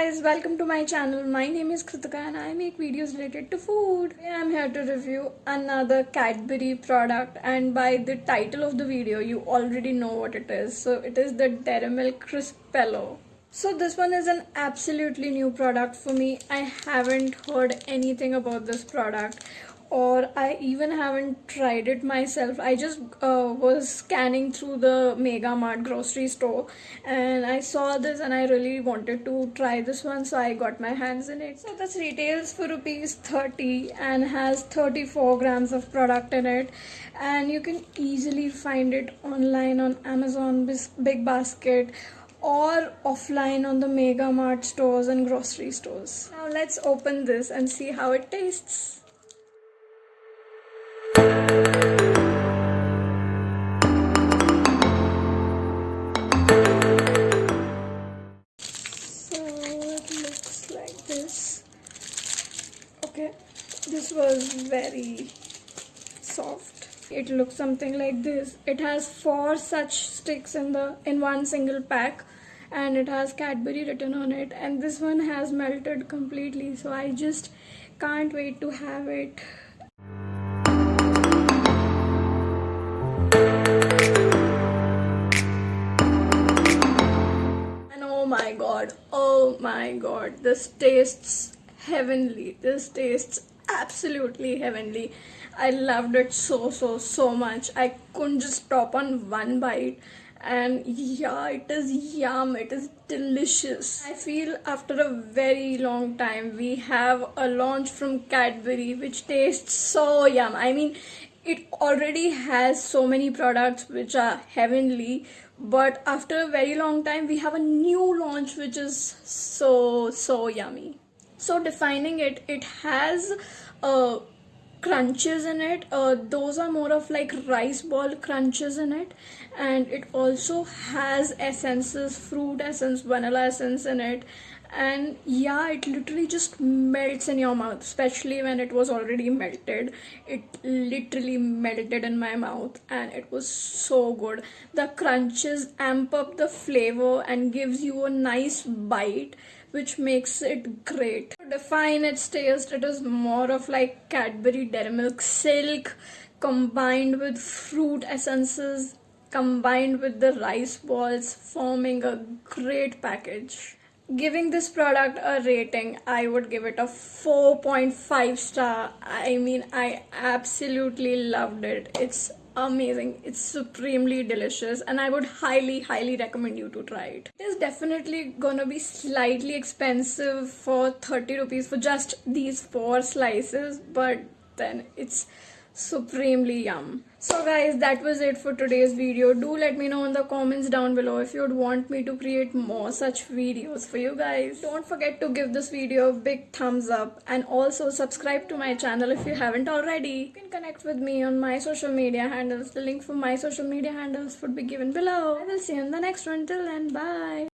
guys, welcome to my channel. My name is Kritika and I make videos related to food. Today I'm here to review another Cadbury product, and by the title of the video you already know what it is. So it is the Dairy Milk Crispello. So this one is an absolutely new product for me. I haven't heard anything about this product, or I even haven't tried it myself. I just was scanning through the mega-mart grocery store and I saw this and I really wanted to try this one, so I got my hands in it. So this retails for ₹30 and has 34 grams of product in it, and you can easily find it online on Amazon Big Basket or offline on the mega-mart stores and grocery stores. Now let's open this and see how it tastes. Okay, this was very soft. It looks something like this. It has 4 such sticks in one single pack, and it has Cadbury written on it, and this one has melted completely, so I just can't wait to have it. And oh my god, this tastes heavenly. This tastes absolutely heavenly. I loved it so much. I couldn't just stop on one bite, and yeah, it is yum. It is delicious. I feel after a very long time we have a launch from Cadbury which tastes so yum. I mean, it already has so many products which are heavenly, but after a very long time we have a new launch which is so yummy. So defining it, it has crunches in it. Those are more of like rice ball crunches in it, and it also has essences, fruit essence, vanilla essence in it. And yeah, it literally just melts in your mouth, especially when it was already melted. It literally melted in my mouth and it was so good. The crunches amp up the flavor and gives you a nice bite, which makes it great. To define its taste, it is more of like Cadbury Dairy Milk Silk combined with fruit essences, combined with the rice balls, forming a great package. Giving this product a rating, I would give it a 4.5 star. I mean, I absolutely loved it. It's amazing. It's supremely delicious, and I would highly recommend you to try it. It is definitely gonna be slightly expensive for 30 rupees for just these 4 slices, but then it's supremely yum. So guys, that was it for today's video. Do let me know in the comments down below if you'd want me to create more such videos for you guys. Don't forget to give this video a big thumbs up, and also subscribe to my channel if you haven't already. You can connect with me on my social media handles. The link for my social media handles would be given below. I will see you in the next one. Till then, bye.